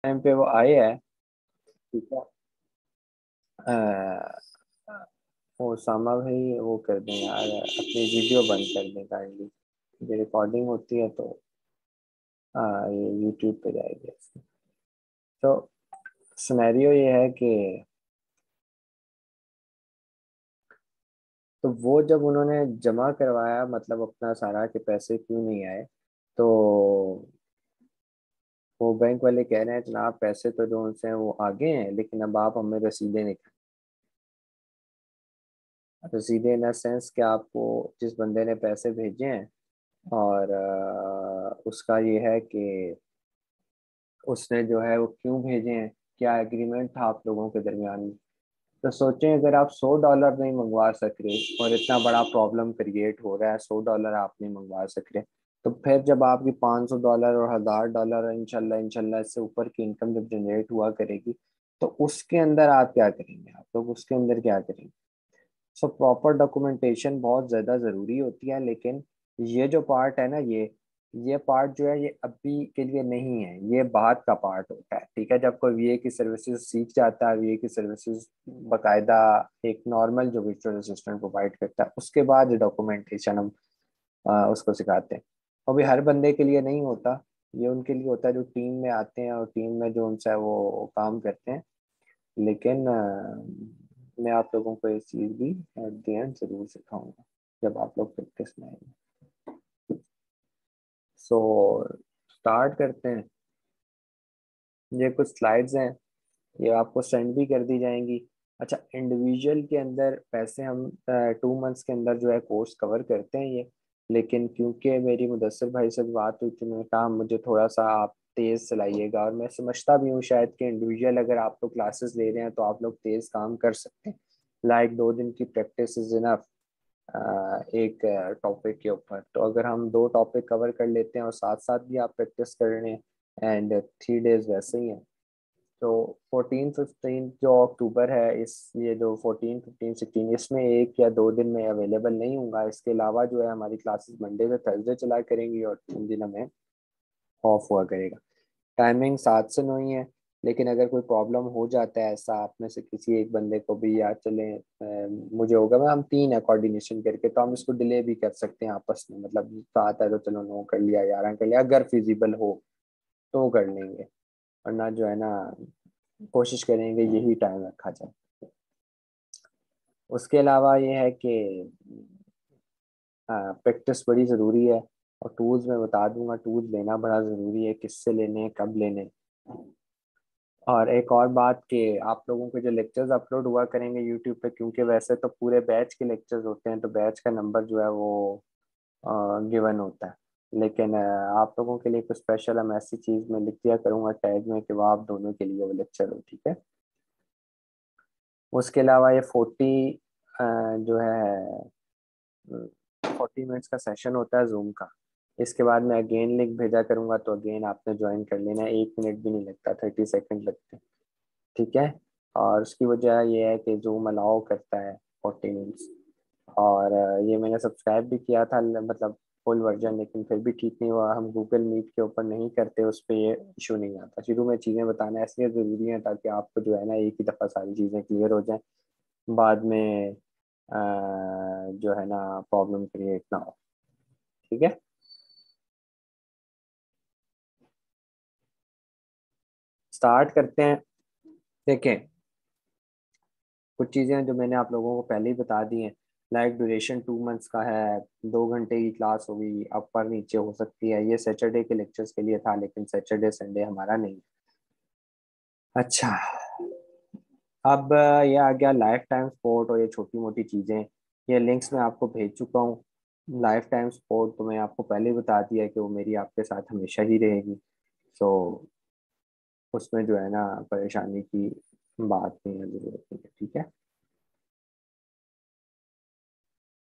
Time पे वो आए है, ठीक है। अ, वो उसामा भाई वो कर दें यार, अपनी वीडियो बंद कर दें काइंडली। ये रिकॉर्डिंग होती है तो ये यूट्यूब पे जाएगी ऐसे। तो सिनेरियो ये है कि तो वो जब उन्होंने जमा करवाया, मतलब अपना सारा के पैसे क्यों नहीं आए, तो वो बैंक वाले कह रहे हैं जनाब पैसे तो जो उनसे हैं वो आगे हैं, लेकिन अब आप हमें रसीदें निकाल। रसीदें इन सेंस कि आपको जिस बंदे ने पैसे भेजे हैं, और उसका ये है कि उसने जो है वो क्यों भेजे हैं, क्या एग्रीमेंट था आप लोगों के दरमियान में। तो सोचें अगर आप $100 नहीं मंगवा सक रहे और इतना बड़ा प्रॉब्लम क्रिएट हो रहा है, $100 आप नहीं मंगवा सक रहे, तो फिर जब आपकी $500 और $1000 इंशाल्लाह इंशाल्लाह इससे ऊपर की इनकम जब जनरेट हुआ करेगी, तो उसके अंदर आप क्या करेंगे, आप लोग उसके अंदर क्या करेंगे। सो प्रॉपर डॉक्यूमेंटेशन बहुत ज़्यादा ज़रूरी होती है, लेकिन ये जो पार्ट है ना, ये पार्ट जो है ये अभी के लिए नहीं है, ये बाद का पार्ट होता है, ठीक है। जब कोई वीए की सर्विसेज सीख जाता है, वीए की सर्विसेज बकायदा एक नॉर्मल जो विर्चुअल असिस्टेंट प्रोवाइड करता है, उसके बाद डॉक्यूमेंटेशन हम उसको सिखाते हैं। अभी हर बंदे के लिए नहीं होता, ये उनके लिए होता है जो टीम में आते हैं और टीम में जो उनसे वो काम करते हैं। लेकिन मैं आप लोगों को ये चीज़ भी एट द एंड जरूर सिखाऊंगा जब आप लोग प्रैक्टिस में आएंगे। सो स्टार्ट करते हैं। ये कुछ स्लाइड्स हैं, ये आपको सेंड भी कर दी जाएंगी। अच्छा, इंडिविजुअल के अंदर पैसे हम 2 मंथ्स के अंदर जो है कोर्स कवर करते हैं ये। लेकिन क्योंकि मेरी मुदस्सिर भाई से बात हुई थी, मैंने कहा मुझे थोड़ा सा आप तेज़ चलाइएगा, और मैं समझता भी हूँ शायद कि इंडिविजुअल अगर आप लोग क्लासेस ले रहे हैं तो आप लोग तेज़ काम कर सकते हैं। लाइक 2 दिन की प्रैक्टिस इज इनफ एक टॉपिक के ऊपर। तो अगर हम 2 टॉपिक कवर कर लेते हैं और साथ साथ भी आप प्रैक्टिस कर रहे हैं, एंड 3 डेज वैसे ही हैं, तो 14-15 जो अक्टूबर है, इस ये जो 14-15-16 इसमें 1 या 2 दिन में अवेलेबल नहीं होगा। इसके अलावा जो है हमारी क्लासेस मंडे से थर्सडे चला करेंगी और 3 दिन हमें ऑफ हुआ करेगा। टाइमिंग 7 से 9 ही है। लेकिन अगर कोई प्रॉब्लम हो जाता है ऐसा, आप में से किसी एक बंदे को भी याद चले मुझे होगा मैं हम 3 है कोऑर्डिनेशन करके, तो हम इसको डिले भी कर सकते हैं आपस में, मतलब 7 है तो चलो 9 कर लिया, 11 कर लिया, अगर फिजिबल हो तो कर लेंगे, वरना जो है ना कोशिश करेंगे यही टाइम रखा जाए। उसके अलावा ये है कि प्रैक्टिस बड़ी ज़रूरी है, और टूल्स मैं बता दूंगा, टूल्स लेना बड़ा ज़रूरी है, किससे लेने कब लेने। और एक और बात कि आप लोगों के जो लेक्चर्स अपलोड हुआ करेंगे यूट्यूब पे, क्योंकि वैसे तो पूरे बैच के लेक्चर्स होते हैं तो बैच का नंबर जो है वो गिवन होता है, लेकिन आप लोगों के लिए कुछ स्पेशल हम ऐसी चीज़ में लिख दिया करूँगा टैग में कि वो आप दोनों के लिए वो लेक्चर हो, ठीक है। उसके अलावा ये 40 जो है 40 मिनट्स का सेशन होता है जूम का। इसके बाद मैं अगेन लिंक भेजा करूंगा, तो अगेन आपने ज्वाइन कर लेना है, 1 मिनट भी नहीं लगता, 30 सेकंड लगते हैं, ठीक है। और उसकी वजह ये है कि जूम अलाउ करता है 40 मिनट्स। और ये मैंने सब्सक्राइब भी किया था, मतलब फुल वर्जन, लेकिन फिर भी ठीक नहीं हुआ। हम गूगल मीट के ऊपर नहीं करते, उस पर ये इशू नहीं आता। शुरू में चीज़ें बताना इसलिए ज़रूरी है ताकि आपको जो है ना एक ही दफ़ा सारी चीज़ें क्लियर हो जाएं, बाद में जो है ना प्रॉब्लम क्रिएट ना हो, ठीक है। स्टार्ट करते हैं। देखें, कुछ चीज़ें जो मैंने आप लोगों को पहले ही बता दी हैं, लाइक ड्यूरेशन 2 मंथ्स का है, 2 घंटे की क्लास होगी, ऊपर नीचे हो सकती है। ये सैटरडे के लेक्चर्स के लिए था, लेकिन सैटरडे संडे हमारा नहीं। अच्छा, अब ये आ गया लाइफ टाइम सपोर्ट और ये छोटी मोटी चीज़ें। ये लिंक्स मैं आपको भेज चुका हूँ। लाइफ टाइम सपोर्ट तो मैं आपको पहले ही बता दिया कि वो मेरी आपके साथ हमेशा ही रहेगी। सो उसमें जो है ना परेशानी की बात नहीं है, जरूरत नहीं है, ठीक है।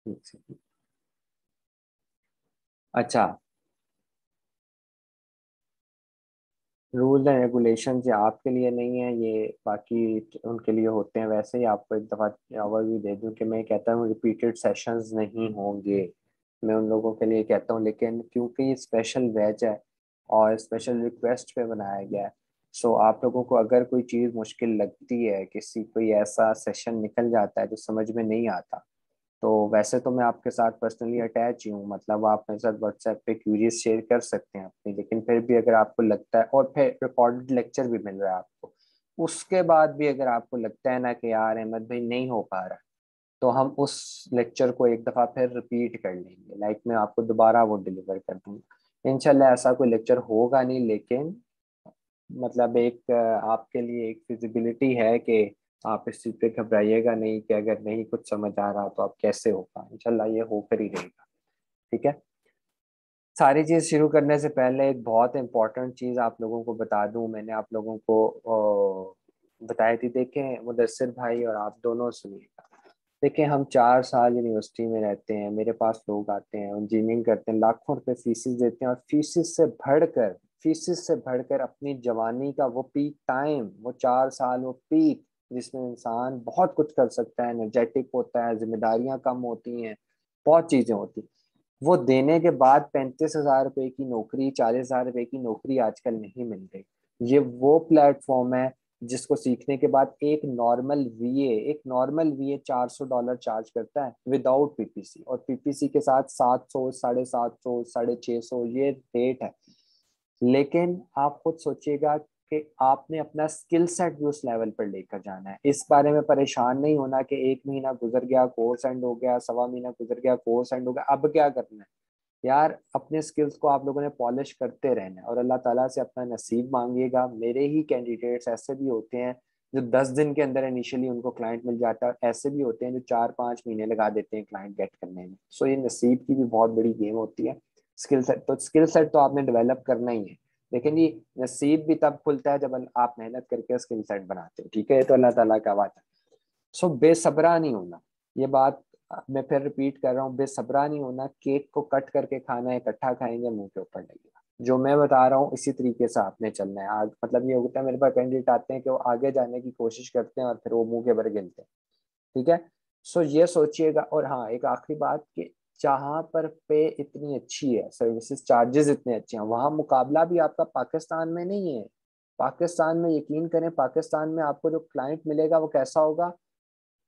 ठीक से। अच्छा, रूल एंड रेगुलेशन ये आपके लिए नहीं है, ये बाकी उनके लिए होते हैं। वैसे ही आपको एक दफ़ा ओवरव्यू दे दूं कि मैं कहता हूँ रिपीटेड सेशंस नहीं होंगे, मैं उन लोगों के लिए कहता हूँ, लेकिन क्योंकि ये स्पेशल बैच है और स्पेशल रिक्वेस्ट पे बनाया गया है, सो आप लोगों को अगर कोई चीज़ मुश्किल लगती है, किसी कोई ऐसा सेशन निकल जाता है जो समझ में नहीं आता, तो वैसे तो मैं आपके साथ पर्सनली अटैच ही हूँ, मतलब आप मेरे साथ व्हाट्सएप पे क्यूरीज शेयर कर सकते हैं अपनी, लेकिन फिर भी अगर आपको लगता है, और फिर रिकॉर्डेड लेक्चर भी मिल रहा है आपको, उसके बाद भी अगर आपको लगता है ना कि यार अहमद भाई नहीं हो पा रहा, तो हम उस लेक्चर को एक दफ़ा फिर रिपीट कर लेंगे, लाइक मैं आपको दोबारा वो डिलीवर कर दूंगा इंशाल्लाह। ऐसा कोई लेक्चर होगा नहीं, लेकिन मतलब एक आपके लिए एक फिजिबिलिटी है कि आप इस चीज़ पे घबराइएगा नहीं कि अगर नहीं कुछ समझ आ रहा तो आप कैसे होगा, इंशाल्लाह ये होकर ही रहेगा। ठीक है। सारी चीज़ शुरू करने से पहले एक बहुत इंपॉर्टेंट चीज़ आप लोगों को बता दूं, मैंने आप लोगों को बताई थी, देखें मुदस्सिर भाई और आप दोनों सुनिएगा। देखिए हम 4 साल यूनिवर्सिटी में रहते हैं, मेरे पास लोग आते हैं इंजीनियरिंग करते हैं, लाखों रुपए फीसिस देते हैं, और फीसिस से बढ़कर अपनी जवानी का वो पीक टाइम, वो 4 साल वो पीक जिसमें इंसान बहुत कुछ कर सकता है, एनर्जेटिक होता है, जिम्मेदारियां कम होती हैं, बहुत चीजें होती, वो देने के बाद 35,000 रुपए की नौकरी, 40,000 रुपए की नौकरी आजकल नहीं मिल रही। ये वो प्लेटफॉर्म है जिसको सीखने के बाद एक नॉर्मल वीए $400 चार्ज करता है विदाउट पीपीसी, और पीपीसी के साथ 700, 750, 650 ये रेट है। लेकिन आप खुद सोचिएगा कि आपने अपना स्किल सेट भी उस लेवल पर लेकर जाना है। इस बारे में परेशान नहीं होना कि 1 महीना गुजर गया कोर्स एंड हो गया, 1.25 महीना गुजर गया कोर्स एंड हो गया, अब क्या करना है। यार अपने स्किल्स को आप लोगों ने पॉलिश करते रहना है और अल्लाह ताला से अपना नसीब मांगिएगा। मेरे ही कैंडिडेट्स ऐसे भी होते हैं जो 10 दिन के अंदर इनिशियली उनको क्लाइंट मिल जाता है, और ऐसे भी होते हैं जो 4-5 महीने लगा देते हैं क्लाइंट गेट करने में। सो ये नसीब की भी बहुत बड़ी गेम होती है। स्किल सेट तो आपने डेवलप करना ही है, लेकिन ये नसीब भी तब खुलता है जब आप मेहनत करके स्किल सेट बनाते हो। ठीक है, ये तो अल्लाह ताला का वादा है। सो बेसब्रा नहीं होना, ये बात मैं फिर रिपीट कर रहा हूँ, बेसब्रा नहीं होना। केक को कट करके खाना है, इकट्ठा खाएंगे मुंह के ऊपर लगेगा। जो मैं बता रहा हूँ इसी तरीके से आपने चलना है। आग मतलब ये होता है, मेरे पास कैंडिडेट आते हैं कि वो आगे जाने की कोशिश करते हैं और फिर वो मुंह के भर गिनते हैं। ठीक है। सो ये सोचिएगा। और हाँ, एक आखिरी बात कि जहाँ पर पे इतनी अच्छी है, सर्विसेज चार्जेस इतने अच्छे हैं, वहाँ मुकाबला भी आपका पाकिस्तान में नहीं है। पाकिस्तान में यकीन करें, पाकिस्तान में आपको जो क्लाइंट मिलेगा वो कैसा होगा,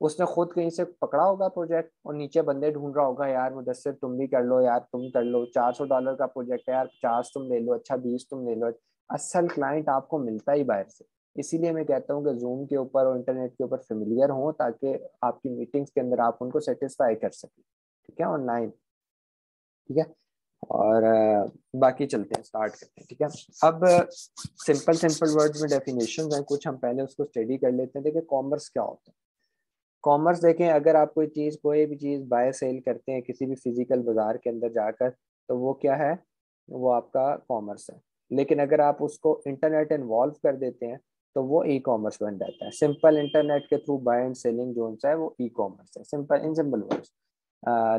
उसने खुद कहीं से पकड़ा होगा प्रोजेक्ट और नीचे बंदे ढूंढ रहा होगा, यार मुदस्सिर तुम भी कर लो, यार तुम कर लो, $400 का प्रोजेक्ट है यार, 50 तुम ले लो, अच्छा 20 तुम ले लो। असल क्लाइंट आपको मिलता ही बाहर से। इसीलिए मैं कहता हूँ कि जूम के ऊपर और इंटरनेट के ऊपर फेमिलियर हो, ताकि आपकी मीटिंग्स के अंदर आप उनको सेटिस्फाई कर सकें। ठीक है, ऑनलाइन। ठीक है। और बाकी चलते हैं, स्टार्ट करते हैं। ठीक है। अब सिंपल सिंपल वर्ड्स में डेफिनेशन हैं कुछ, हम पहले उसको स्टडी कर लेते हैं। देखिए कॉमर्स क्या होता है। कॉमर्स देखें, अगर आप कोई भी चीज़ बाय सेल करते हैं किसी भी फिजिकल बाजार के अंदर जाकर, तो वो क्या है, वो आपका कॉमर्स है। लेकिन अगर आप उसको इंटरनेट इन्वॉल्व कर देते हैं तो वो ई कॉमर्स बन जाता है। सिंपल इंटरनेट के थ्रू बाय एंड सेलिंग जो है वो ई कॉमर्स है, simple in simple words.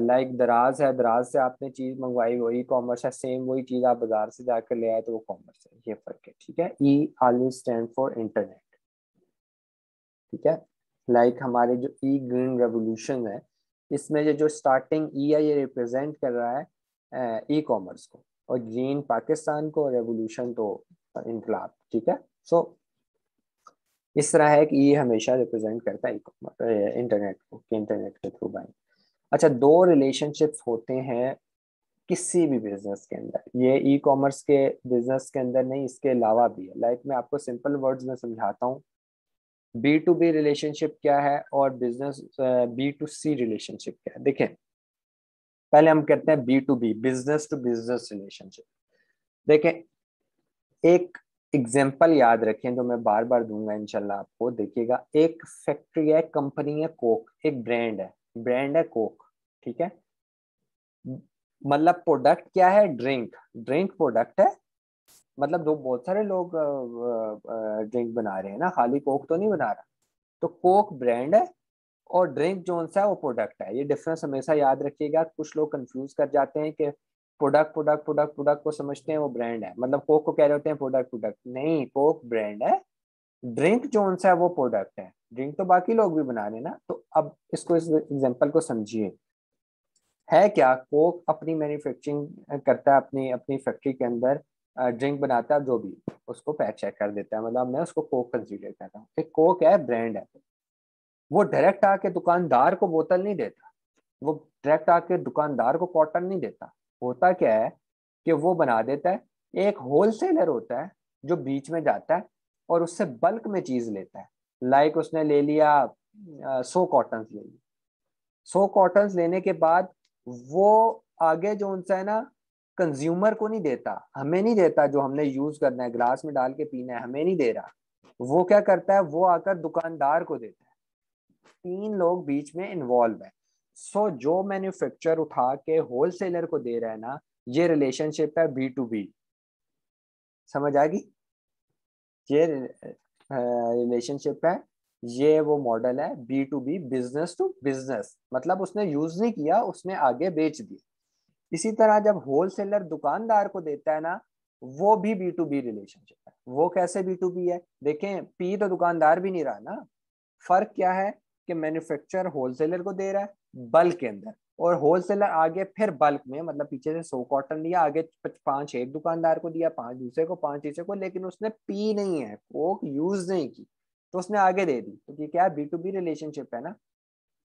Like दराज है, दराज से आपने चीज मंगवाई वो ई कॉमर्स है, सेम वही चीज आप बाजार से जाकर ले आए तो वो कॉमर्स है। ये फर्क है। ठीक है। ई ऑलवेज स्टैंड फॉर इंटरनेट। ठीक है। लाइक हमारे जो ई ग्रीन रेवोल्यूशन है, इसमें ये जो स्टार्टिंग ई है ये रिप्रेजेंट कर रहा है ई कॉमर्स को, और ग्रीन पाकिस्तान को, रेवोल्यूशन तो इनकलाब। ठीक है। सो इस तरह है कि ये हमेशा रिप्रेजेंट करता है ई कॉमर्स इंटरनेट को, कि इंटरनेट के थ्रू बाइंग। अच्छा, दो रिलेशनशिप्स होते हैं किसी भी बिजनेस के अंदर, ये ई कॉमर्स के बिजनेस के अंदर नहीं, इसके अलावा भी है। लाइक मैं आपको सिंपल वर्ड्स में समझाता हूँ। बी टू बी रिलेशनशिप क्या है और business B to C relationship क्या है। देखें पहले हम करते हैं B to B, business to business relationship. देखें एक एग्जाम्पल याद रखें जो मैं बार बार दूंगा इंशाल्लाह आपको, देखिएगा। एक फैक्ट्री है, कंपनी है कोक, एक ब्रांड है कोक। ठीक है। मतलब प्रोडक्ट क्या है, ड्रिंक, ड्रिंक प्रोडक्ट है। मतलब दो बहुत सारे लोग ड्रिंक बना रहे हैं ना, खाली कोक तो नहीं बना रहा। तो कोक ब्रांड है और ड्रिंक जो सा है वो प्रोडक्ट है। ये डिफरेंस हमेशा याद रखिएगा। कुछ लोग कंफ्यूज कर जाते हैं कि प्रोडक्ट को समझते हैं वो ब्रांड है, मतलब कोक को कह रहे होते हैं प्रोडक्ट, नहीं, कोक ब्रांड है, ड्रिंक जो सा है वो प्रोडक्ट है। ड्रिंक तो बाकी लोग भी बना रहे हैं ना। तो अब इसको, इस एग्जांपल को समझिए। है क्या, कोक अपनी मैन्युफैक्चरिंग करता है, अपनी अपनी फैक्ट्री के अंदर ड्रिंक बनाता है जो भी, उसको पैक चेक कर देता है। मतलब मैं उसको कोक कंसीडर करता हूँ कि कोक है, ब्रांड है। वो डायरेक्ट आके दुकानदार को बोतल नहीं देता, वो डायरेक्ट आके दुकानदार को कॉटन नहीं देता। होता क्या है कि वो बना देता है, एक होलसेलर होता है जो बीच में जाता है और उससे बल्क में चीज लेता है। लाइक उसने ले लिया 100 कॉटन ले ली, 100 कॉटन लेने के बाद वो आगे जो उनसे है ना, कंज्यूमर को नहीं देता, हमें नहीं देता, जो हमने यूज करना है ग्लास में डाल के पीना है हमें नहीं दे रहा। वो क्या करता है, वो आकर दुकानदार को देता है। 3 लोग बीच में इन्वॉल्व है। सो जो मैन्युफैक्चर उठा के होलसेलर को दे रहा है ना, ये रिलेशनशिप है B2B। समझ आ गई? ये रिलेशनशिप है, ये वो मॉडल है B2B, बिजनेस टू बिजनेस। मतलब उसने यूज नहीं किया, उसने आगे बेच दिया। इसी तरह जब होलसेलर दुकानदार को देता है ना, वो भी B2B रिलेशनशिप है। वो कैसे B2B है, देखें, पी तो दुकानदार भी नहीं रहा ना। फर्क क्या है कि मैन्युफैक्चर होलसेलर को दे रहा है बल्क के अंदर, और होलसेलर आगे फिर बल्क में, मतलब पीछे से 100 कॉटन लिया, आगे 5 एक दुकानदार को दिया, 5 दूसरे को, 5 तीसरे को, लेकिन उसने पी नहीं है, कोक यूज नहीं की, तो उसने आगे दे दी। तो ये क्या है, B2B रिलेशनशिप है ना।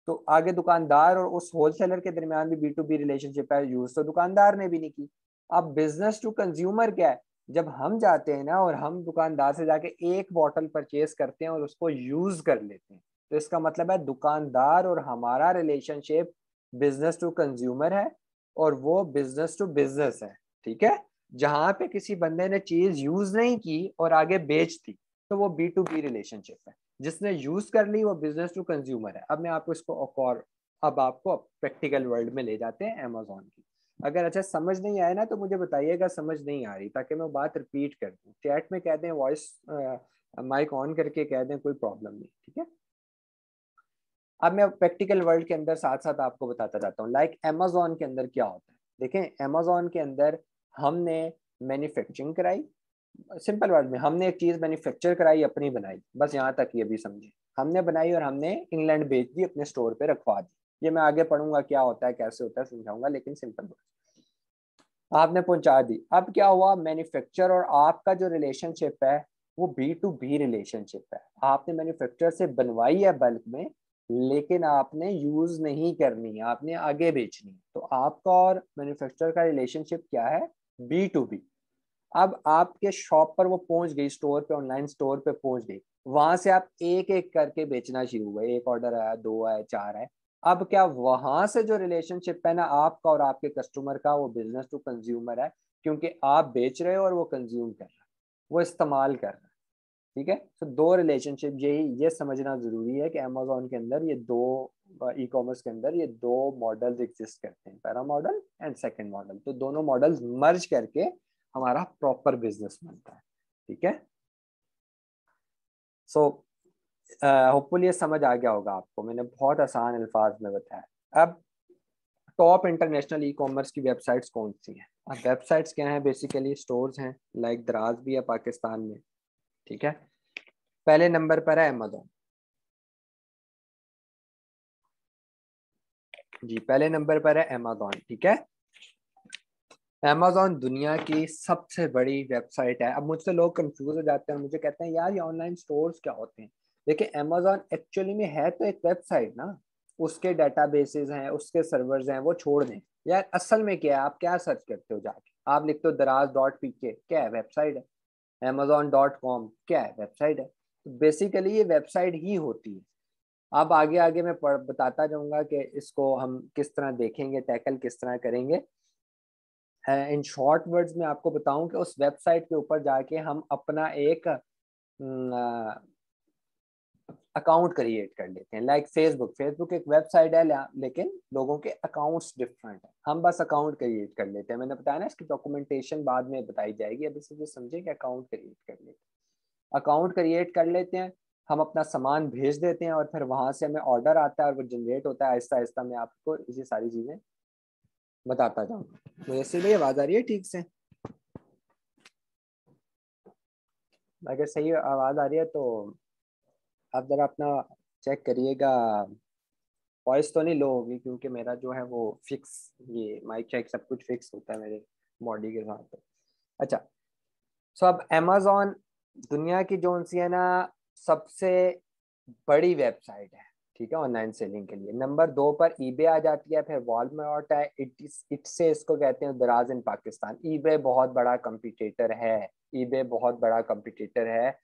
तो आगे दुकानदार और उस होलसेलर के दरमियान भी B2B रिलेशनशिप है, यूज तो दुकानदार ने भी नहीं की। अब बिजनेस टू कंज्यूमर क्या है, जब हम जाते हैं ना और हम दुकानदार से जाके एक बॉटल परचेज करते हैं और उसको यूज कर लेते हैं, तो इसका मतलब है दुकानदार और हमारा रिलेशनशिप बिजनेस टू कंज्यूमर है, और वो बिजनेस टू बिजनेस है। ठीक है, जहां पे किसी बंदे ने चीज यूज नहीं की और आगे बेच दी, तो वो B2B रिलेशनशिप है। जिसने यूज कर ली वो बिजनेस टू कंज्यूमर है। अब मैं आपको इसको और अब आपको प्रैक्टिकल वर्ल्ड में ले जाते हैं अमेजोन की। अगर अच्छा समझ नहीं आया ना तो मुझे बताइएगा समझ नहीं आ रही, ताकि मैं बात रिपीट कर दूं। चैट में कह दें, वॉइस माइक ऑन करके कह दें, कोई प्रॉब्लम नहीं। ठीक है, अब मैं प्रैक्टिकल वर्ल्ड के अंदर साथ साथ आपको बताता जाता हूँ। लाइक अमेजोन के अंदर क्या होता है, देखें, अमेजोन के अंदर हमने मैन्युफैक्चरिंग कराई। सिंपल वर्ड में, हमने एक चीज मैन्युफैक्चर कराई, अपनी बनाई, बस यहाँ तक ये भी समझे। हमने बनाई और हमने इंग्लैंड बेच दी, अपने स्टोर पे रखवा दी। ये मैं आगे पढ़ूंगा क्या होता है कैसे होता है समझाऊंगा, लेकिन सिंपल वर्ड, आपने पहुंचा दी। अब क्या हुआ, मैन्युफैक्चर और आपका जो रिलेशनशिप है वो B2B रिलेशनशिप है। आपने मैन्युफैक्चर से बनवाई है बल्क में, लेकिन आपने यूज नहीं करनी है, आपने आगे बेचनी है। तो आपका और मैन्युफैक्चर का रिलेशनशिप क्या है, B2B। अब आपके शॉप पर वो पहुंच गई, स्टोर पे, ऑनलाइन स्टोर पे पहुंच गई। वहां से आप एक एक करके बेचना शुरू हुए, एक ऑर्डर आया, 2 आए, 4 आए। अब क्या, वहां से जो रिलेशनशिप है ना आपका और आपके कस्टमर का, वो बिजनेस टू कंज्यूमर है, क्योंकि आप बेच रहे हो और वो कंज्यूम कर रहा है, वो इस्तेमाल कर रहा है। ठीक है, तो दो रिलेशनशिप, यही ये समझना जरूरी है कि अमेजोन के अंदर ये दो, ई कॉमर्स के अंदर ये दो मॉडल्स एग्जिस्ट करते हैं, पहला मॉडल एंड सेकंड मॉडल। तो दोनों मॉडल्स मर्ज करके हमारा प्रॉपर बिजनेस बनता है। ठीक है, सो होपफुली ये समझ आ गया होगा आपको, मैंने बहुत आसान अल्फाज में बताया। अब टॉप इंटरनेशनल ई कॉमर्स की वेबसाइट्स कौन सी हैं? अब वेबसाइट्स क्या हैं, बेसिकली स्टोर्स हैं। लाइक दराज भी है पाकिस्तान में। ठीक है, पहले नंबर पर है अमेजोन। जी, पहले नंबर पर है अमेजोन। ठीक है, अमेजोन दुनिया की सबसे बड़ी वेबसाइट है। अब मुझसे लोग कंफ्यूज हो जाते हैं, मुझे कहते हैं यार ये ऑनलाइन स्टोर्स क्या होते हैं। देखिए, अमेजोन एक्चुअली में है तो एक वेबसाइट ना, उसके डेटाबेसेस हैं, उसके सर्वर्स हैं, वो छोड़ दें। यार असल में क्या है, आप क्या सर्च करते हो जाके, आप लिखते हो दराज.pk, क्या है, वेबसाइट है। amazon.com क्या है, वेबसाइट है। तो बेसिकली ये वेबसाइट ही होती है। अब आगे आगे मैं बताता जाऊंगा कि इसको हम किस तरह देखेंगे, टैकल किस तरह करेंगे। इन शॉर्ट वर्ड्स में आपको बताऊं कि उस वेबसाइट के ऊपर जाके हम अपना एक अकाउंट क्रिएट कर लेते हैं। लाइक फेसबुक, फेसबुक एक वेबसाइट है, लेकिन लोगों के अकाउंट्स डिफरेंट है। हम बस अकाउंट क्रिएट कर लेते हैं। मैंने बताया ना, इसकी डॉक्यूमेंटेशन बाद में बताई जाएगी, अभी सिर्फ समझे कि अकाउंट क्रिएट कर लेते हैं। अकाउंट क्रिएट कर लेते हैं, हम अपना सामान भेज देते हैं और फिर वहां से हमें ऑर्डर आता है और वो जनरेट होता है। आहिस्ता आहिस्ता मैं आपको इसी सारी चीजें बताता जाऊंगा। मुझे इसलिए आवाज आ रही है ठीक से? अगर सही आवाज आ रही है तो आप जरा अपना चेक करिएगा। वॉइस तो नहीं लो होगी, क्योंकि मेरा जो है वो फिक्स, ये माइक चेक सब कुछ फिक्स होता है मेरे बॉडी के साथ। अच्छा, सो अब अमेजोन दुनिया की जो सी है ना सबसे बड़ी वेबसाइट है, ठीक है, ऑनलाइन सेलिंग के लिए। नंबर 2 पर ईबे आ जाती है, फिर वॉलमार्ट है, इससे इसको कहते हैं दराज इन पाकिस्तान। ईबे बहुत बड़ा कंपटीटर है, ईबे बहुत बड़ा कंपटीटर है,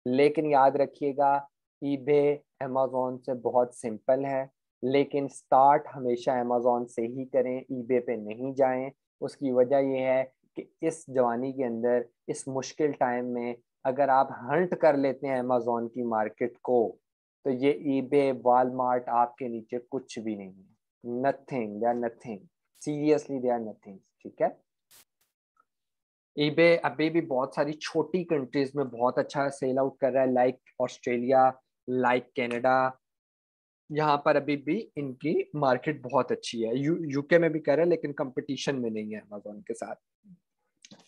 लेकिन याद रखिएगा ईबे अमेजोन से बहुत सिंपल है, लेकिन स्टार्ट हमेशा अमेजोन से ही करें, ईबे पे नहीं जाएं। उसकी वजह यह है कि इस जवानी के अंदर, इस मुश्किल टाइम में अगर आप हंट कर लेते हैं अमेजोन की मार्केट को, तो ये ईबे वॉलमार्ट आपके नीचे कुछ भी नहीं है। Nothing, they are nothing, seriously they are nothing, ठीक है। ईबे अभी भी बहुत सारी छोटी कंट्रीज में बहुत अच्छा सेल आउट कर रहा है, लाइक ऑस्ट्रेलिया, लाइक कनाडा। यहाँ पर अभी भी इनकी मार्केट बहुत अच्छी है। यूके में भी कर रहा है, लेकिन कंपटीशन में नहीं है अमेजोन के साथ।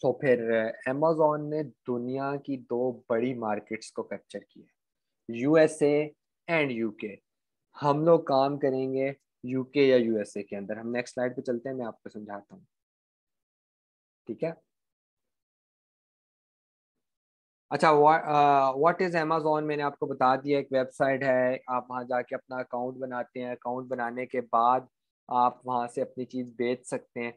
तो फिर अमेजोन ने दुनिया की 2 बड़ी मार्केट्स को कैप्चर किया, यूएसए एंड यूके। हम लोग काम करेंगे यूके या यूएसए के अंदर। हम नेक्स्ट स्लाइड पे चलते हैं, मैं आपको समझाता हूँ, ठीक है। अच्छा, व्हाट इज अमेजोन मैंने आपको बता दिया, एक वेबसाइट है। आप वहां जाके अपना अकाउंट बनाते हैं, अकाउंट बनाने के बाद आप वहां से अपनी चीज बेच सकते हैं।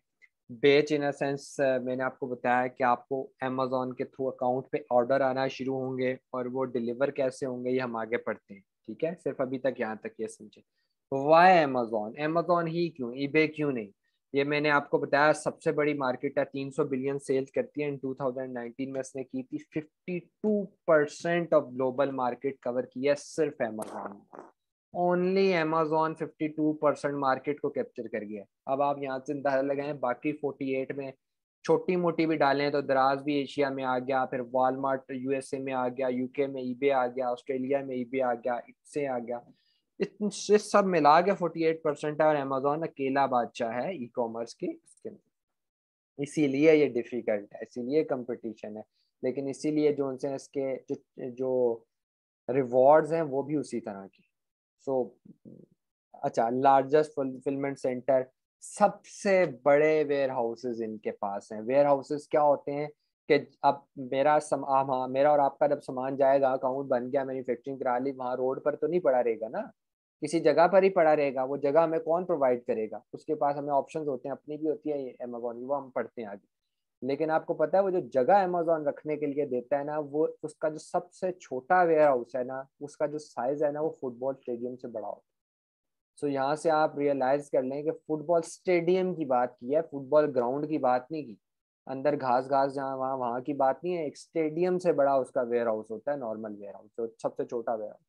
बेच इन अ सेंस, मैंने आपको बताया कि आपको अमेजोन के थ्रू अकाउंट पे ऑर्डर आना शुरू होंगे, और वो डिलीवर कैसे होंगे ये हम आगे पढ़ते हैं, ठीक है। सिर्फ अभी तक यहाँ तक ये समझे। वाई अमेजोन, अमेजोन ही क्यों, ईबे क्यों नहीं? ये मैंने आपको बताया सबसे बड़ी मार्केट है, 300 बिलियन सेल्स करती है। इन 2019 में इसने की थी। 52% ऑफ ग्लोबल मार्केट कवर की है सिर्फ अमेजोन। ओनली अमेजोन 52% मार्केट को कैप्चर कर गया। अब आप यहाँ से अंदाजा लगाएं, बाकी 48 में छोटी मोटी भी डालें तो दराज भी एशिया में आ गया, फिर वॉलमार्ट यूएसए में आ गया, यूके में ईबे आ गया, ऑस्ट्रेलिया में ईबे आ गया, इससे आ गया। इससे सब मिला के 48% है, और अमेजोन अकेला बादशाह है ई कॉमर्स की इसके अंदर। इसीलिए ये डिफिकल्ट है, इसीलिए कंपटीशन है, लेकिन इसीलिए जो उनसे इसके जो रिवॉर्ड्स हैं वो भी उसी तरह की। सो अच्छा, लार्जेस्ट फुलफिलमेंट सेंटर, सबसे बड़े वेयर हाउसेज इनके पास हैं। वेयर हाउसेज क्या होते हैं कि अब मेरा और आपका जब सामान जाएगा, अकाउंट बन गया, मैन्युफैक्चरिंग करा ली, वहां रोड पर तो नहीं पड़ा रहेगा ना, किसी जगह पर ही पड़ा रहेगा। वो जगह हमें कौन प्रोवाइड करेगा? उसके पास हमें ऑप्शंस होते हैं, अपनी भी होती है ये अमेजोन की, वो हम पढ़ते हैं आगे। लेकिन आपको पता है वो जो जगह अमेजोन रखने के लिए देता है ना, वो उसका जो सबसे छोटा वेयर हाउस है ना, उसका जो साइज है ना, वो फुटबॉल स्टेडियम से बड़ा होता है। सो यहाँ से आप रियलाइज कर लें कि फुटबॉल स्टेडियम की बात की है, फुटबॉल ग्राउंड की बात नहीं की। अंदर घास घास जहाँ वहाँ वहाँ की बात नहीं है। एक स्टेडियम से बड़ा उसका वेयर हाउस होता है, नॉर्मल वेयर हाउस, जो सबसे छोटा वेयर हाउस,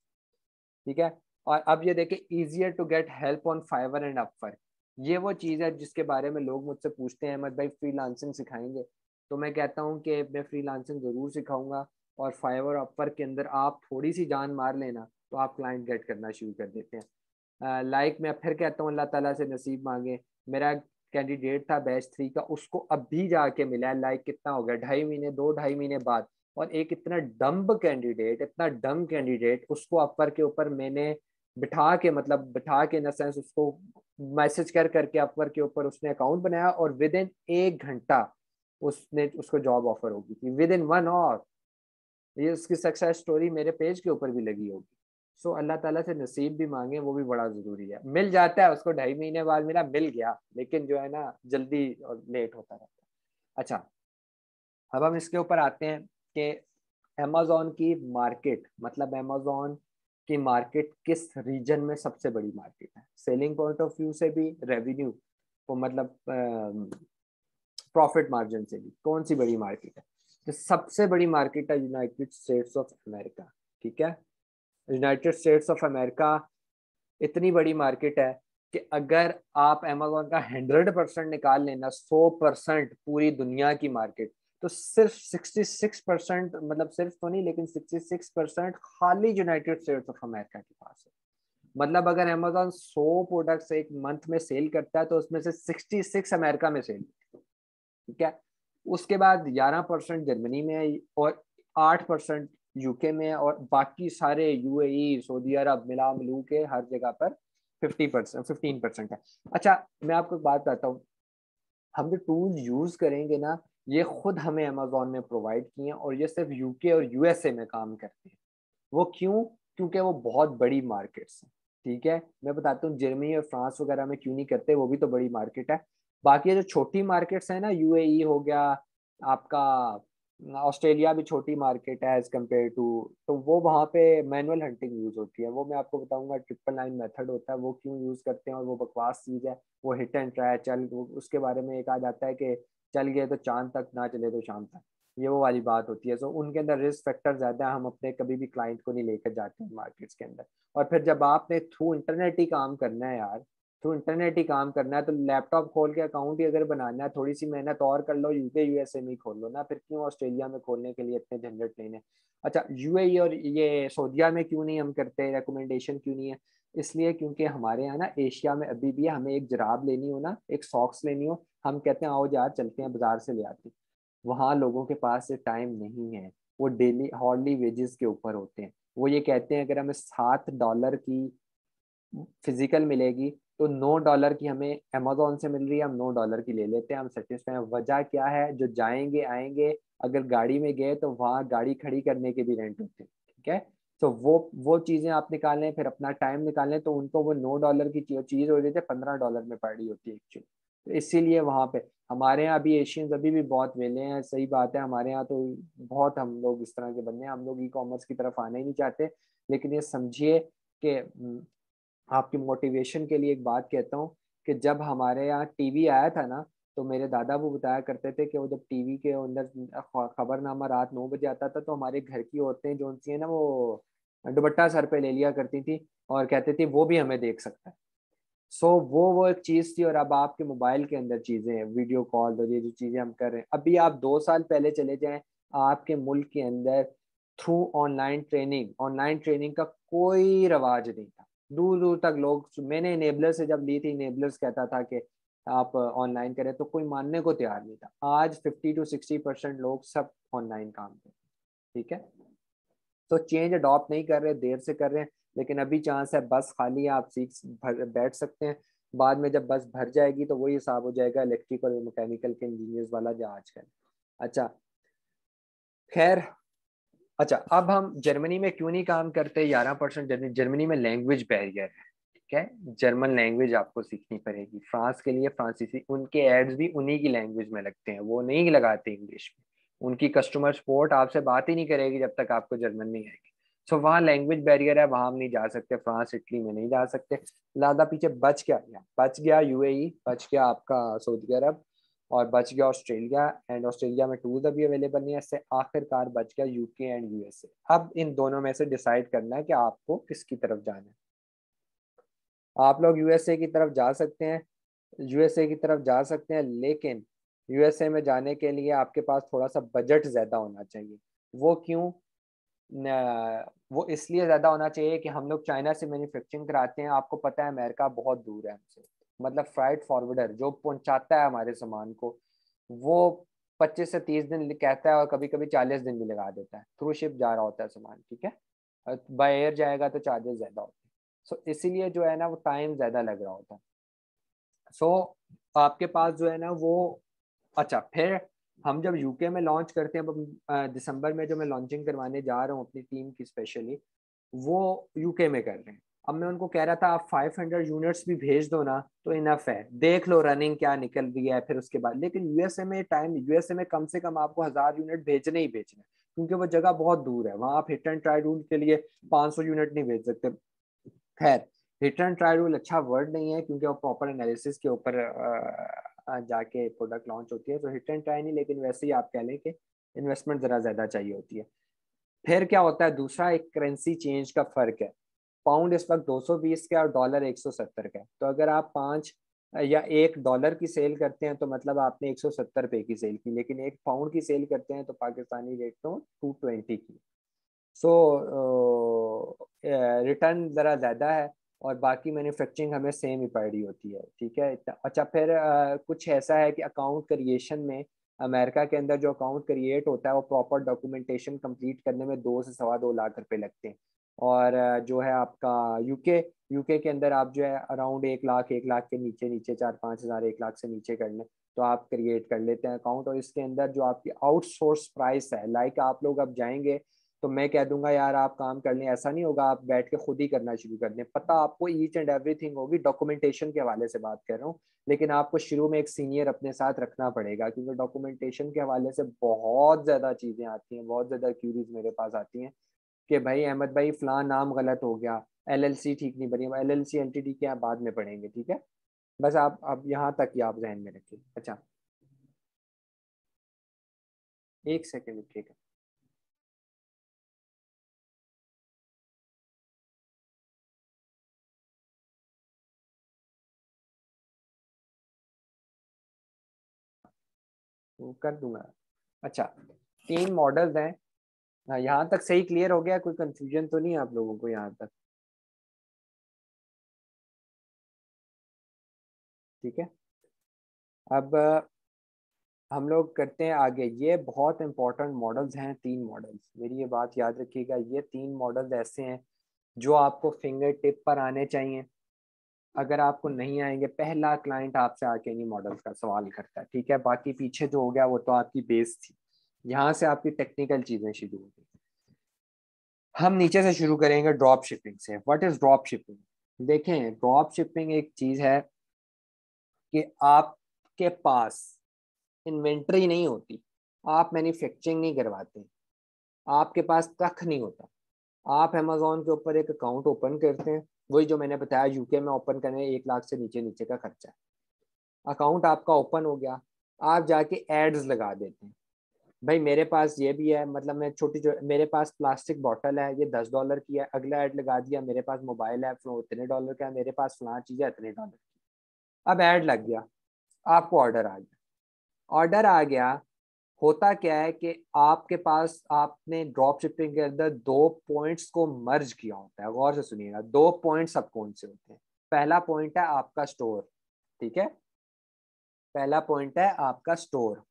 ठीक है। और अब ये देखें, easier to get help on Fiverr and Upwork. ये वो चीज़ है जिसके बारे में लोग मुझसे पूछते हैं, अहमद भाई फ्रीलांसिंग सिखाएंगे? तो मैं कहता हूँ कि मैं फ्रीलांसिंग ज़रूर सिखाऊंगा, और फाइवर अपवर्क के अंदर आप थोड़ी सी जान मार लेना तो आप क्लाइंट गेट करना शुरू कर देते हैं। लाइक मैं फिर कहता हूँ, अल्लाह ताला से नसीब मांगे। मेरा कैंडिडेट था बैच 3 का, उसको अभी जाके मिला है, लाइक कितना हो गया, 2.5 महीने, 2-2.5 महीने बाद। और एक इतना डम्ब कैंडिडेट, इतना डम कैंडिडेट, उसको अपर के ऊपर मैंने बिठा के, मतलब बिठा के इन सेंस उसको मैसेज कर करके अपवर के ऊपर उसने अकाउंट बनाया, और विद इन 1 घंटा उसने उसको जॉब ऑफर होगी थी, विद इन 1 आवर। ये उसकी सक्सेस स्टोरी मेरे पेज के ऊपर भी लगी होगी। सो अल्लाह ताला से नसीब भी मांगे, वो भी बड़ा जरूरी है। मिल जाता है उसको, 2.5 महीने बाद मिला, मिल गया, लेकिन जो है ना जल्दी और लेट होता रहता है। अच्छा, अब हम इसके ऊपर आते हैं कि अमेजोन की मार्केट, मतलब अमेजोन की मार्केट किस रीजन में सबसे बड़ी मार्केट है, सेलिंग पॉइंट ऑफ व्यू से भी, रेवेन्यू को मतलब प्रॉफिट मार्जिन से भी, कौन सी बड़ी मार्केट है? तो सबसे बड़ी मार्केट है यूनाइटेड स्टेट्स ऑफ अमेरिका, ठीक है। यूनाइटेड स्टेट्स ऑफ अमेरिका इतनी बड़ी मार्केट है कि अगर आप अमेजोन का 100% निकाल लेना, 100% पूरी दुनिया की मार्केट, तो सिर्फ 66%, मतलब सिर्फ तो नहीं लेकिन 66% खाली यूनाइटेड स्टेट्स ऑफ अमेरिका के पास है। मतलब अगर अमेजोन 100 प्रोडक्ट्स एक मंथ में सेल करता है, तो उसमें से 66 अमेरिका में सेल, ठीक है। उसके बाद 11% जर्मनी में है, और 8% यूके में है, और बाकी सारे यूएई, सऊदी अरब, मिला मिलू के हर जगह पर 15% है। अच्छा, मैं आपको एक बात बताता हूँ, हम जो टूल यूज करेंगे ना, ये खुद हमें अमेजोन ने प्रोवाइड किए हैं, और ये सिर्फ यूके और यूएसए में काम करते हैं। वो क्यों? क्योंकि वो बहुत बड़ी मार्केट्स हैं। ठीक है, मैं बताता हूँ जर्मनी और फ्रांस वगैरह में क्यों नहीं करते, वो भी तो बड़ी मार्केट है। बाकी ये जो छोटी मार्केट्स है ना, यूएई हो गया आपका, ऑस्ट्रेलिया भी छोटी मार्केट है एज कम्पेयर टू, तो वो वहाँ पे मैनुअल हंटिंग यूज होती है। वो मैं आपको बताऊंगा, 999 मेथड होता है, वो क्यों यूज करते हैं और वो बकवास चीज है। वो हिट एंड ट्राई, चल उसके बारे में एक आ जाता है कि चल गए तो चांद तक, ना चले तो शाम तक, ये वो वाली बात होती है। सो उनके अंदर रिस्क फैक्टर ज्यादा है, हम अपने कभी भी क्लाइंट को नहीं लेकर जाते हैं मार्केट्स के अंदर। और फिर जब आपने थ्रू इंटरनेट ही काम करना है यार, थ्रू इंटरनेट ही काम करना है, तो लैपटॉप खोल के अकाउंट ही अगर बनाना है, थोड़ी सी मेहनत और कर लो, यूके यूएसए में ही खोल लो ना, फिर क्यों ऑस्ट्रेलिया में खोलने के लिए इतने झंझट लेने। अच्छा, यूएई और ये सऊदीया में क्यों नहीं हम करते, रिकमेंडेशन क्यों नहीं है? इसलिए क्योंकि हमारे यहाँ ना एशिया में अभी भी हमें एक जराब लेनी हो ना, एक सॉक्स लेनी हो, हम कहते हैं आओ यार चलते हैं बाजार से ले आते हैं। वहाँ लोगों के पास टाइम नहीं है, वो डेली हॉर्ली वेजेस के ऊपर होते हैं। वो ये कहते हैं अगर हमें $7 की फिजिकल मिलेगी, तो $9 की हमें अमेजोन से मिल रही है, हम $9 की ले लेते हैं, हम सेटिस्फाई हैं। वजह क्या है? जो जाएंगे आएंगे, अगर गाड़ी में गए तो वहाँ गाड़ी खड़ी करने के भी रेंट होते हैं। ठीक है, तो वो चीजें आप निकालें, फिर अपना टाइम निकालें, तो उनको वो $9 की चीज हो जाती है, $15 में पड़ रही होती है एक्चुअली। तो इसीलिए वहां पे हमारे यहाँ अभी एशियंस अभी भी बहुत वेले हैं। सही बात है, हमारे यहाँ तो बहुत हम लोग इस तरह के बंदे हैं, हम लोग ई कॉमर्स की तरफ आना ही नहीं चाहते। लेकिन ये समझिए कि आपकी मोटिवेशन के लिए एक बात कहता हूँ, कि जब हमारे यहाँ टीवी आया था ना, तो मेरे दादा वो बताया करते थे कि वो जब टीवी के अंदर खबरनामा रात 9 बजे आता था, तो हमारे घर की औरतें जो सी है ना, वो दुपट्टा सर पे ले लिया करती थी और कहती थी वो भी हमें देख सकता है। सो वो एक चीज थी। और अब आपके मोबाइल के अंदर चीजें हैं, वीडियो कॉल और ये जो चीजें हम कर रहे हैं, अभी आप 2 साल पहले चले जाएं, आपके मुल्क के अंदर थ्रू ऑनलाइन ट्रेनिंग का कोई रवाज नहीं था। दूर दूर तक लोग, मैंने इनेबलर से जब ली थी, इनेबलर्स कहता था कि आप ऑनलाइन करें, तो कोई मानने को तैयार नहीं था। आज 50 to 60% लोग सब ऑनलाइन काम करते हैं। ठीक है, तो चेंज अडॉप्ट नहीं कर रहे, देर से कर रहे हैं, लेकिन अभी चांस है, बस खाली है, आप बैठ सकते हैं। बाद में जब बस भर जाएगी तो वही हिसाब हो जाएगा इलेक्ट्रिकल और मैकेनिकल के इंजीनियर्स वाला जो आजकल। अच्छा, खैर। अच्छा, अब हम जर्मनी में क्यों नहीं काम करते? 11%। जर्मनी में लैंग्वेज बैरियर है। ठीक है, जर्मन लैंग्वेज आपको सीखनी पड़ेगी। फ्रांस के लिए फ्रांसीसी, उनके एड्स भी उन्हीं की लैंग्वेज में लगते हैं, वो नहीं लगाते इंग्लिश में। उनकी कस्टमर सपोर्ट आपसे बात ही नहीं करेगी जब तक आपको जर्मन नहीं आएगी। सो वहाँ लैंग्वेज बैरियर है, वहां हम नहीं जा सकते, फ्रांस इटली में नहीं जा सकते। लादा पीछे बच क्या गया? बच गया यूएई, बच गया आपका सऊदी अरब, और बच गया ऑस्ट्रेलिया। एंड ऑस्ट्रेलिया में टूर्स अभी अवेलेबल नहीं है, इससे आखिरकार बच गया यूके एंड यूएसए। अब इन दोनों में से डिसाइड करना है कि आपको किसकी तरफ जाना है। आप लोग यूएसए की तरफ जा सकते हैं, यूएसए की तरफ जा सकते हैं, लेकिन यूएसए में जाने के लिए आपके पास थोड़ा सा बजट ज्यादा होना चाहिए। वो क्यों? वो इसलिए ज्यादा होना चाहिए कि हम लोग चाइना से मैन्युफैक्चरिंग कराते हैं। आपको पता है अमेरिका बहुत दूर है हमसे, मतलब फ्राइट फॉरवर्डर जो पहुंचाता है हमारे सामान को, वो 25 से 30 दिन कहता है, और कभी कभी 40 दिन भी लगा देता है। थ्रू शिप जा रहा होता है सामान। ठीक है, बाय एयर जाएगा तो चार्जेस ज्यादा होते हैं। सो इसीलिए जो है ना, वो टाइम ज्यादा लग रहा होता है। सो आपके पास जो है ना वो, अच्छा, फिर हम जब यूके में लॉन्च करते हैं, अब दिसंबर में जो मैं लॉन्चिंग करवाने जा रहा हूँ अपनी टीम की स्पेशली, वो यूके में कर रहे हैं। अब मैं उनको कह रहा था आप 500 यूनिट्स भी भेज दो ना तो इनफ है, देख लो रनिंग क्या निकल रही है फिर उसके बाद। लेकिन यूएसए में कम से कम आपको 1000 यूनिट भेजने ही भेजने, क्योंकि वो जगह बहुत दूर है, वहां आप हिट एंड ट्राई रूल के लिए 500 यूनिट नहीं भेज सकते। खैर, हिट एंड ट्राई रूल अच्छा वर्ड नहीं है, क्योंकि वो प्रॉपर एनालिसिस के ऊपर जाके प्रोडक्ट लॉन्च होती है। तो हिट एंड ट्राई नहीं, लेकिन वैसे ही आप कह लें कि इन्वेस्टमेंट जरा ज्यादा चाहिए होती है। फिर क्या होता है, दूसरा एक करेंसी चेंज का फर्क है। पाउंड इस वक्त 220 का और डॉलर 170 का है। तो अगर आप 5 या 1 डॉलर की सेल करते हैं, तो मतलब आपने 170 रुपए की सेल की, लेकिन 1 पाउंड की सेल करते हैं तो पाकिस्तानी रेट तो 220 की। सो रिटर्न ज़रा ज़्यादा है, और बाकी मैन्युफैक्चरिंग हमें सेम ही पड़ रही होती है। ठीक है, अच्छा, फिर कुछ ऐसा है कि अकाउंट क्रिएशन में, अमेरिका के अंदर जो अकाउंट क्रिएट होता है, वो प्रॉपर डॉक्यूमेंटेशन कंप्लीट करने में 2 से 2.25 लाख रुपए लगते हैं। और जो है आपका यूके के अंदर आप जो है अराउंड 1 लाख, 1 लाख के नीचे नीचे, 4-5 हज़ार, 1 लाख से नीचे कर लें, तो आप क्रिएट कर लेते हैं अकाउंट, और इसके अंदर जो आपकी आउटसोर्स प्राइस है, लाइक आप लोग अब जाएंगे तो मैं कह दूंगा यार आप काम कर लें, ऐसा नहीं होगा, आप बैठ के खुद ही करना शुरू कर दें। पता आपको ईच एंड एवरीथिंग होगी, डॉक्यूमेंटेशन के हवाले से बात कर रहा हूँ, लेकिन आपको शुरू में एक सीनियर अपने साथ रखना पड़ेगा, क्योंकि डॉक्यूमेंटेशन के हवाले से बहुत ज़्यादा चीज़ें आती हैं, बहुत ज़्यादा क्यूरीज मेरे पास आती हैं कि भाई अहमद भाई फलां नाम गलत हो गया, एलएलसी ठीक नहीं बनी, एलएलसी एलटीडी के आप बाद में पढ़ेंगे, ठीक है। बस आप अब यहाँ तक ही आप जहन में रखिए। अच्छा, एक सेकेंड रुकिएगा। वो कर दूंगा। अच्छा, 3 मॉडल्स हैं। हाँ, यहाँ तक सही क्लियर हो गया, कोई कंफ्यूजन तो नहीं है आप लोगों को यहाँ तक? ठीक है। अब हम लोग करते हैं आगे। ये बहुत इंपॉर्टेंट मॉडल्स हैं, 3 मॉडल्स, मेरी ये बात याद रखिएगा। ये 3 मॉडल्स ऐसे हैं जो आपको फिंगर टिप पर आने चाहिए। अगर आपको नहीं आएंगे, पहला क्लाइंट आपसे आके इन्हीं मॉडल्स का सवाल करता है, ठीक है। बाकी पीछे जो हो गया वो तो आपकी बेस थी, यहाँ से आपकी टेक्निकल चीजें शुरू हो गई। हम नीचे से शुरू करेंगे ड्रॉप शिपिंग से। What is drop shipping? देखें, ड्रॉप शिपिंग एक चीज है कि आपके पास इन्वेंट्री नहीं होती, आप मैन्युफैक्चरिंग नहीं करवाते, आपके पास कख नहीं होता, आप अमेजोन के ऊपर एक अकाउंट ओपन करते हैं। वही जो मैंने बताया, यूके में ओपन करने 1 लाख से नीचे नीचे का खर्चा है। अकाउंट आपका ओपन हो गया, आप जाके एड्स लगा देते हैं। भाई मेरे पास ये भी है, मतलब मैं मेरे पास प्लास्टिक बॉटल है, ये $10 की है, अगला ऐड लगा दिया, मेरे पास मोबाइल है वो इतने डॉलर का है, मेरे पास फलां चीज़ है इतने डॉलर की। अब ऐड लग गया, आपको ऑर्डर आ गया। ऑर्डर आ गया, होता क्या है कि आपके पास आपने ड्रॉप शिपिंग के अंदर 2 पॉइंट्स को मर्ज किया होता है। गौर से सुनिएगा, 2 पॉइंट्स अब कौन से होते हैं? पहला पॉइंट है आपका स्टोर, ठीक है, पहला पॉइंट है आपका स्टोर।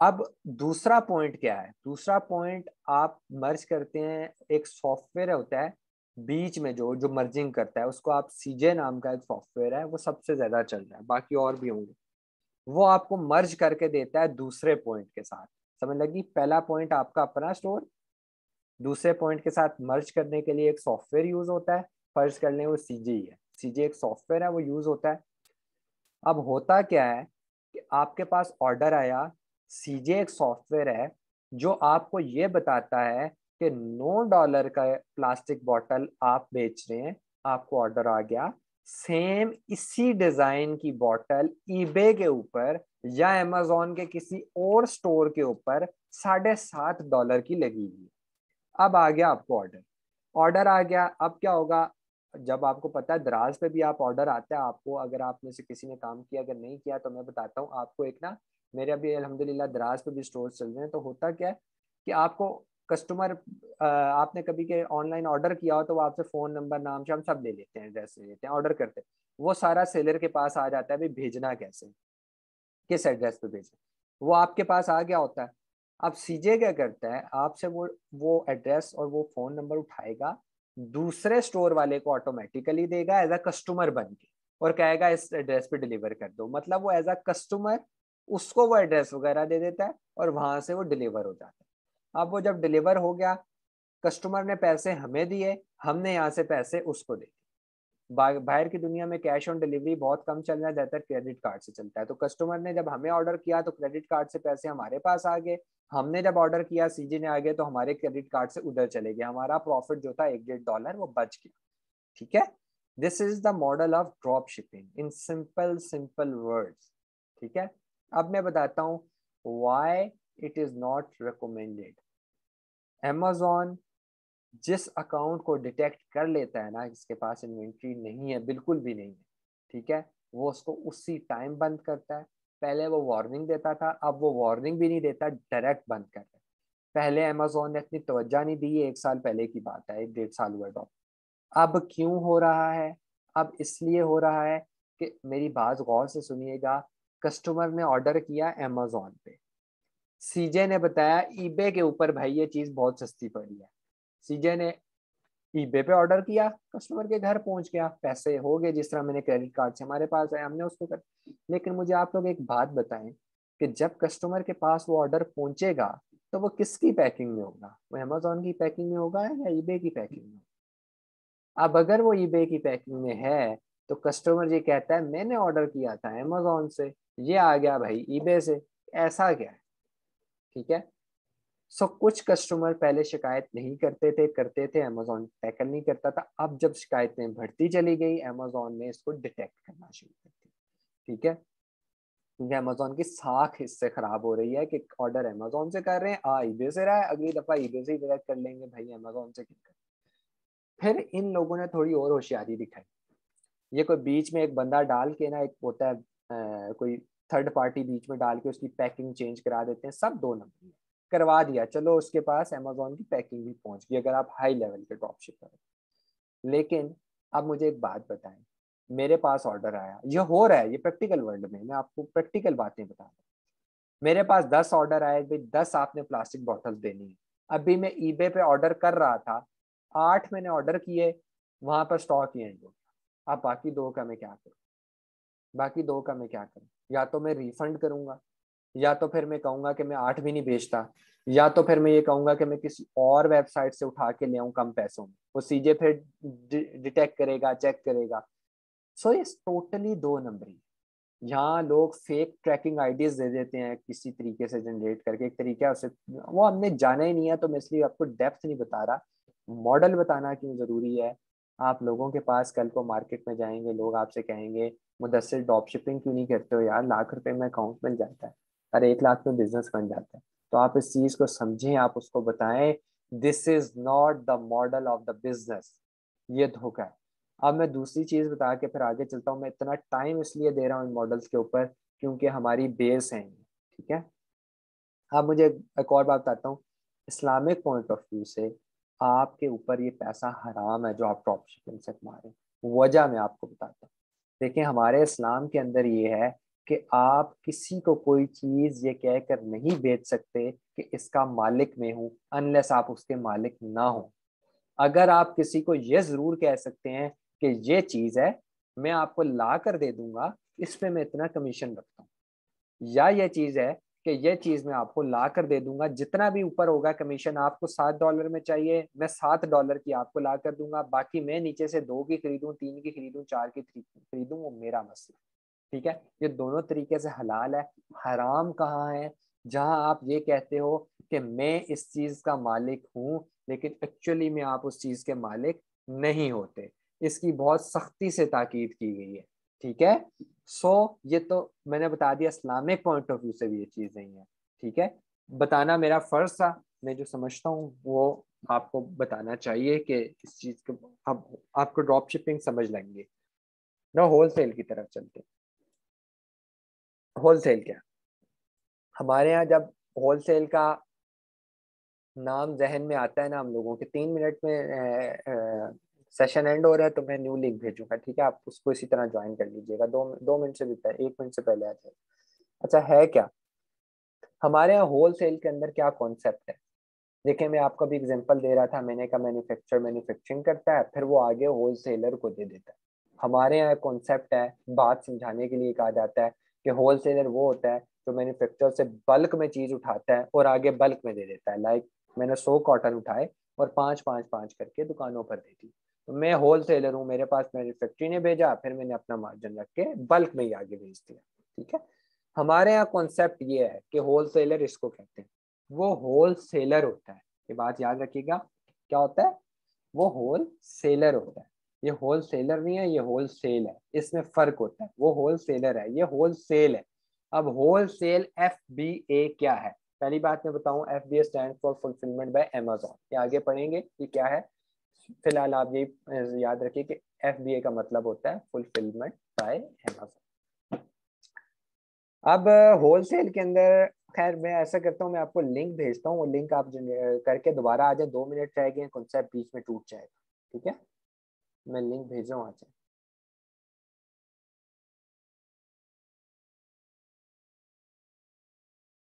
अब दूसरा पॉइंट क्या है? दूसरा पॉइंट आप मर्ज करते हैं, एक सॉफ्टवेयर होता है बीच में जो जो मर्जिंग करता है, उसको आप सीजे नाम का एक सॉफ्टवेयर है, वो सबसे ज्यादा चल रहा है, बाकी और भी होंगे। वो आपको मर्ज करके देता है दूसरे पॉइंट के साथ। समझ लगी? पहला पॉइंट आपका अपना स्टोर, दूसरे पॉइंट के साथ मर्ज करने के लिए एक सॉफ्टवेयर यूज होता है। फर्ज कर लें वो सीजे ही है, सीजे एक सॉफ्टवेयर है, वो यूज होता है। अब होता क्या है कि आपके पास ऑर्डर आया, सीजे एक सॉफ्टवेयर है जो आपको ये बताता है कि $9 का प्लास्टिक बॉटल आप बेच रहे हैं, आपको ऑर्डर आ गया। सेम इसी डिजाइन की बॉटल ईबे के ऊपर या अमेजोन के किसी और स्टोर के ऊपर $7.5 की लगी हुई है। अब आ गया आपको ऑर्डर, ऑर्डर आ गया। अब क्या होगा? जब आपको पता है दराज पे भी आप ऑर्डर आता है आपको, अगर आप में से किसी ने काम किया, अगर नहीं किया तो मैं बताता हूँ आपको। एक ना, मेरे अभी अल्हम्दुलिल्लाह दराज पे भी स्टोर चल रहे हैं, तो होता क्या है कि आपको कस्टमर, आपने कभी के ऑनलाइन ऑर्डर किया हो तो वो आपसे फ़ोन नंबर, नाम शाम सब ले लेते हैं, एड्रेस ले लेते हैं, ऑर्डर करते हैं। वो सारा सेलर के पास आ जाता है, भाई भेजना कैसे, किस एड्रेस पे भेजें, वो आपके पास आ गया होता है। अब सीजे क्या करता है, आपसे वो एड्रेस और वो फोन नंबर उठाएगा, दूसरे स्टोर वाले को ऑटोमेटिकली देगा एज अ कस्टमर बन के, और कहेगा इस एड्रेस पे डिलीवर कर दो। मतलब वो एज अ कस्टमर उसको वो एड्रेस वगैरह दे देता है और वहां से वो डिलीवर हो जाता है। अब वो जब डिलीवर हो गया, कस्टमर ने पैसे हमें दिए, हमने यहाँ से पैसे उसको दे। बाहर की दुनिया में कैश ऑन डिलीवरी बहुत कम चल रहा है, ज्यादातर क्रेडिट कार्ड से चलता है। तो कस्टमर ने जब हमें ऑर्डर किया तो क्रेडिट कार्ड से पैसे हमारे पास आ गए, हमने जब ऑर्डर किया सीजी ने आ गए तो हमारे क्रेडिट कार्ड से उधर चले गए, हमारा प्रॉफिट जो था $1-1.5 वो बच गया। ठीक है, this is the model of drop shipping in simple simple words. ठीक है, अब मैं बताता हूँ why it is not recommended. Amazon जिस अकाउंट को डिटेक्ट कर लेता है ना इसके पास इन्वेंट्री नहीं है, बिल्कुल भी नहीं है, ठीक है, वो उसको उसी टाइम बंद करता है। पहले वो वार्निंग देता था, अब वो वार्निंग भी नहीं देता, डायरेक्ट बंद करता है। पहले अमेजोन ने इतनी तवज्जो नहीं दी, 1 साल पहले की बात है, 1-1.5 साल हुआ ड्रॉप। अब क्यों हो रहा है? अब इसलिए हो रहा है कि मेरी बात गौर से सुनिएगा, कस्टमर ने ऑर्डर किया अमेजोन पे, सीजे ने बताया ईबे के ऊपर भाई ये चीज बहुत सस्ती पड़ी है, सीजे ने ईबे पे ऑर्डर किया, कस्टमर के घर पहुंच गया, पैसे हो गए, जिस तरह मैंने क्रेडिट कार्ड से हमारे पास है हमने उसको कर। लेकिन मुझे आप लोग एक बात बताएं कि जब कस्टमर के पास वो ऑर्डर पहुंचेगा तो वो किसकी पैकिंग में होगा? वो अमेजोन की पैकिंग में होगा या ईबे की पैकिंग में? अब अगर वो ईबे की पैकिंग में है तो कस्टमर ये कहता है मैंने ऑर्डर किया था अमेजोन से, ये आ गया भाई ईबे से। ऐसा क्या है? ठीक है। सो कुछ कस्टमर पहले शिकायत नहीं करते थे अमेजोन टैकल नहीं करता था। अब जब शिकायतें बढ़ती चली गई अमेजोन ने इसको डिटेक्ट करना शुरू कर दिया। ठीक है, क्योंकि अमेजोन की साख इससे खराब हो रही है कि ऑर्डर अमेजोन से कर रहे हैं, ईबे से रहा है, अगली दफा ईबे से ही डिटेक्ट कर लेंगे, भाई अमेजोन से क्यों कर। फिर इन लोगों ने थोड़ी और होशियारी दिखाई। ये कोई बीच में एक बंदा डाल के ना, एक होता है कोई थर्ड पार्टी बीच में डाल के उसकी पैकिंग चेंज करा देते हैं, सब दो नंबर है। करवा दिया, चलो उसके पास अमेजोन की पैकिंग भी पहुंच गई अगर आप हाई लेवल के ड्रॉप शिपर हो। लेकिन अब मुझे एक बात बताएं, मेरे पास ऑर्डर आया, ये हो रहा है, ये प्रैक्टिकल वर्ल्ड में, मैं आपको प्रैक्टिकल बातें बता रहा हूँ। मेरे पास 10 ऑर्डर आए भाई, 10 आपने प्लास्टिक बॉटल देनी है। अभी मैं ईबे पे ऑर्डर कर रहा था, 8 मैंने ऑर्डर किए, वहां पर स्टॉक ही एंड हो गया। अब बाकी दो का मैं क्या करूँ? बाकी दो का मैं क्या करूँ? या तो मैं रिफंड करूंगा, या तो फिर मैं कहूंगा कि मैं 8 भी नहीं बेचता, या तो फिर मैं ये कहूंगा कि मैं किसी और वेबसाइट से उठा के ले आऊं कम पैसों में, वो सीजे फिर डिटेक्ट करेगा, चेक करेगा। सो ये टोटली दो नंबरी। यहाँ लोग फेक ट्रैकिंग आईडीज दे देते हैं किसी तरीके से जनरेट करके, एक तरीका है उसे, वो हमने जाना ही नहीं है तो मैं इसलिए आपको डेप्थ नहीं बता रहा। मॉडल बताना क्यों जरूरी है? आप लोगों के पास कल को मार्केट में जाएंगे, लोग आपसे कहेंगे मुदस्सिर ड्रॉप शिपिंग क्यों नहीं करते हो यार, लाख रुपए में अकाउंट मिल जाता है, अरे 1 लाख में बिजनेस बन जाता है। तो आप इस चीज को समझें, आप उसको बताएं, this is not the model of the business, ये धोखा है। अब मैं दूसरी चीज बता के फिर आगे चलता हूँ। मैं इतना टाइम इसलिए दे रहा हूँ इन मॉडल्स के ऊपर क्योंकि हमारी बेस है ये, ठीक है। अब मुझे एक और बात बताता हूँ, इस्लामिक पॉइंट ऑफ व्यू से आपके ऊपर ये पैसा हराम है जो आप ड्रॉप शिपिंग से कमा रहे हैं। वजह मैं आपको बताता हूँ। देखिए हमारे इस्लाम के अंदर ये है कि आप किसी को कोई चीज ये कहकर नहीं बेच सकते कि इसका मालिक मैं हूं, अनलेस आप उसके मालिक ना हो। अगर आप किसी को ये जरूर कह सकते हैं कि ये चीज है, मैं आपको ला कर दे दूंगा, इस पे मैं इतना कमीशन रखता हूँ, या ये चीज है कि ये चीज मैं आपको ला कर दे दूंगा, जितना भी ऊपर होगा कमीशन, आपको $7 में चाहिए, मैं $7 की आपको ला कर दूंगा, बाकी मैं नीचे से 2 की खरीदूं, 3 की खरीदूं, 4 की खरीदूं, वो मेरा मसला। ठीक है, ये दोनों तरीके से हलाल है। हराम कहाँ है? जहां आप ये कहते हो कि मैं इस चीज का मालिक हूं, लेकिन एक्चुअली में आप उस चीज के मालिक नहीं होते। इसकी बहुत सख्ती से ताकीद की गई है। ठीक है। सो ये तो मैंने बता दिया, इस्लामिक पॉइंट ऑफ व्यू से भी ये चीज नहीं है। ठीक है, बताना मेरा फर्ज था, मैं जो समझता हूँ वो आपको बताना चाहिए कि इस चीज को अब आपको ड्रॉप शिपिंग समझ लेंगे ना। होलसेल की तरफ चलते, होलसेल क्या? हमारे यहाँ जब होलसेल का नाम जहन में आता है ना हम लोगों के, 3 मिनट में सेशन एंड हो रहा है तो मैं न्यू लिंक भेजूंगा, ठीक है, आप उसको इसी तरह ज्वाइन कर लीजिएगा, 2 मिनट से भी पहले, 1 मिनट से पहले आ जाए। अच्छा है क्या हमारे यहाँ होलसेल के अंदर क्या कॉन्सेप्ट है? देखिए मैं आपको भी एग्जांपल दे रहा था, मैंने कहा मैन्युफैक्चरिंग करता है, फिर वो आगे होलसेलर को दे देता है। हमारे यहाँ कॉन्सेप्ट है, बात समझाने के लिए कहा जाता है कि होलसेलर वो होता है जो मैन्युफैक्चरर से बल्क में चीज उठाता है और आगे बल्क में दे देता है। लाइक मैंने 100 कॉटन उठाए और 5 5 5 करके दुकानों पर दे दी, तो मैं होलसेलर हूँ, मेरे पास मैन्युफैक्चरी ने भेजा, फिर मैंने अपना मार्जिन रख के बल्क में ही आगे भेज दिया। ठीक है, हमारे यहाँ कॉन्सेप्ट ये है कि होलसेलर इसको कहते हैं, वो होलसेलर होता है, ये बात याद रखिएगा। क्या होता है? वो होलसेलर होता है। ये होलसेलर नहीं है, ये होलसेल है, इसमें फर्क होता है। वो होलसेलर है, ये होलसेल है। अब होलसेल FBA क्या है? पहली बात मैं बताऊं, FBA stand for fulfilment bye Amazon, ये आगे पढ़ेंगे ये क्या है। फिलहाल आप ये याद रखिए कि FBA का मतलब होता है फुलफिलमेंट बाय अमेजोन। अब होलसेल के अंदर, खैर मैं ऐसा करता हूँ, मैं आपको लिंक भेजता हूँ, वो लिंक आप करके दोबारा आ जाए, 2 मिनट रह गए, कॉन्सेप्ट बीच में टूट जाएगा। ठीक है, मैं लिंक भेज रहा हूँ, आ जाए।